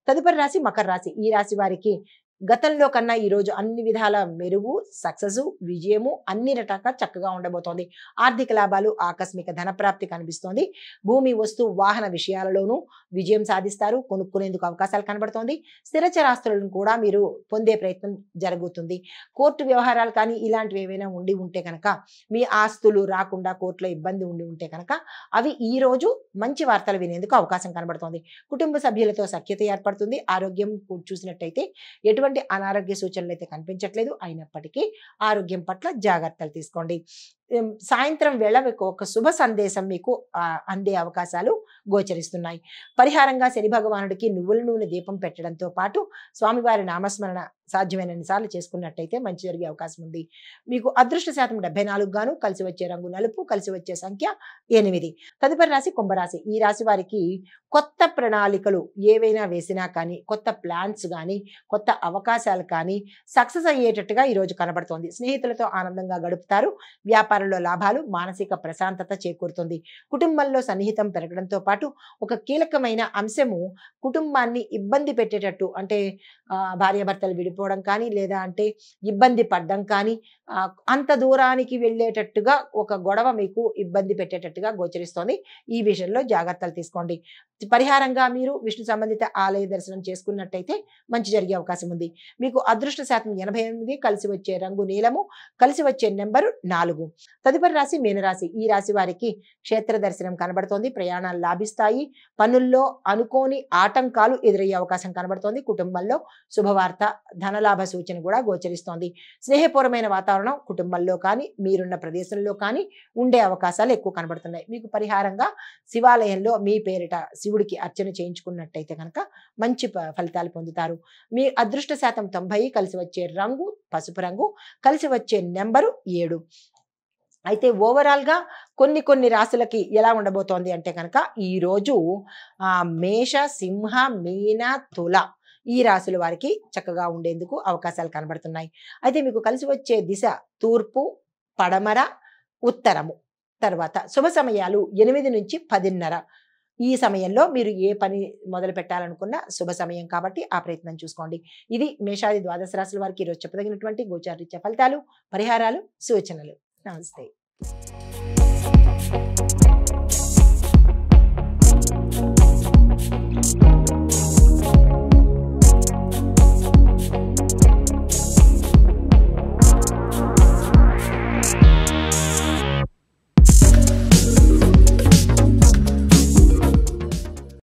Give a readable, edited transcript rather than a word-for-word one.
తదుపరి రాశి మకర రాశి. ఈ రాశి వారికి గతంలో కన్నా ఈరోజు అన్ని విధాల మెరుగు, సక్సెస్, విజయము అన్ని రకాలుగా చక్కగా ఉండబోతోంది. ఆర్థిక లాభాలు, ఆకస్మిక ధనప్రాప్తి కనిపిస్తోంది. భూమి, వస్తు, వాహన విషయాలలోనూ విజయం సాధిస్తారు. కొనుక్కునేందుకు అవకాశాలు కనబడుతోంది. స్థిరచరాస్తులను కూడా మీరు పొందే ప్రయత్నం జరుగుతుంది. కోర్టు వ్యవహారాలు కానీ ఇలాంటివి ఏవైనా ఉండి ఉంటే కనుక, మీ ఆస్తులు రాకుండా కోర్టులో ఇబ్బంది ఉండి ఉంటే కనుక అవి ఈ రోజు మంచి వార్తలు వినేందుకు అవకాశం కనబడుతోంది. కుటుంబ సభ్యులతో సఖ్యత ఏర్పడుతుంది. ఆరోగ్యం చూసినట్టయితే ఎటువంటి అనారోగ్య సూచనలు అయితే కనిపించట్లేదు. అయినప్పటికీ ఆరోగ్యం పట్ల జాగ్రత్తలు తీసుకోండి. సాయంత్రం వేళ మీకు ఒక శుభ సందేశం మీకు అందే అవకాశాలు గోచరిస్తున్నాయి. పరిహారంగా శని భగవానుడికి నువ్వుల నూనె దీపం పెట్టడంతో పాటు స్వామివారి నామస్మరణ సాధ్యమైనన్ని సార్లు చేసుకున్నట్టయితే మంచి జరిగే అవకాశం ఉంది. మీకు అదృష్ట శాతం 74 గాను, కలిసి వచ్చే రంగు నలుపు, కలిసి వచ్చే సంఖ్య 8. తదుపరి రాశి కుంభరాశి. ఈ రాశి వారికి కొత్త ప్రణాళికలు ఏవైనా వేసినా కానీ, కొత్త ప్లాన్స్ కానీ, కొత్త అవకాశాలు కానీ సక్సెస్ అయ్యేటట్టుగా ఈరోజు కనబడుతోంది. స్నేహితులతో ఆనందంగా గడుపుతారు. వ్యాపారంలో లాభాలు, మానసిక ప్రశాంతత చేకూరుతుంది. కుటుంబంలో సన్నిహితం పెరగడంతో పాటు ఒక కీలకమైన అంశము కుటుంబాన్ని ఇబ్బంది పెట్టేటట్టు, అంటే భార్యాభర్తలు విడిపోవడం కానీ, లేదా అంటే ఇబ్బంది పడ్డం కానీ, అంత దూరానికి వెళ్ళేటట్టుగా ఒక గొడవ మీకు ఇబ్బంది పెట్టేటట్టుగా గోచరిస్తోంది. ఈ విషయంలో జాగ్రత్తలు తీసుకోండి. పరిహారంగా మీరు విష్ణు సంబంధిత ఆలయ దర్శనం చేసుకున్నట్టయితే మంచి జరిగే అవకాశం ఉంది. మీకు అదృష్ట శాతం 88, కలిసి వచ్చే రంగు నీలము, కలిసి వచ్చే నెంబరు 4. తదుపరి రాశి మీనరాశి. ఈ రాశి వారికి క్షేత్ర దర్శనం కనబడుతోంది. ప్రయాణాలు లాభిస్తాయి. పనుల్లో అనుకోని ఆటంకాలు ఎదురయ్యే అవకాశం కనబడుతోంది. కుటుంబంలో శుభవార్త, ధనలాభ సూచన కూడా గోచరిస్తోంది. స్నేహపూర్వమైన వాతావరణం కుటుంబంలో కానీ, మీరున్న ప్రదేశంలో కానీ ఉండే అవకాశాలు ఎక్కువ కనబడుతున్నాయి. మీకు పరిహారంగా శివాలయంలో మీ పేరిట శివుడికి అర్చన చేయించుకున్నట్టయితే కనుక మంచి ఫలితాలు పొందుతారు. మీ అదృష్ట శాతం 90, కలిసి వచ్చే రంగు పసుపు రంగు, కలిసి వచ్చే నెంబరు 7. అయితే ఓవరాల్గా కొన్ని రాశులకి ఎలా ఉండబోతోంది అంటే కనుక ఈరోజు మేష, సింహ, మీన, తుల ఈ రాశుల వారికి చక్కగా ఉండేందుకు అవకాశాలు కనబడుతున్నాయి. అయితే మీకు కలిసి వచ్చే దిశ తూర్పు, పడమర, ఉత్తరము. తర్వాత శుభ సమయాలు 8 నుంచి 10:30. ఈ సమయంలో మీరు ఏ పని మొదలు పెట్టాలనుకున్నా శుభ సమయం కాబట్టి ఆ ప్రయత్నం చూసుకోండి. ఇది మేషాది ద్వాదశ రాశుల వారికి ఈరోజు చెప్పదగినటువంటి గోచారరీత్యా ఫలితాలు, పరిహారాలు, సూచనలు. నమస్తే.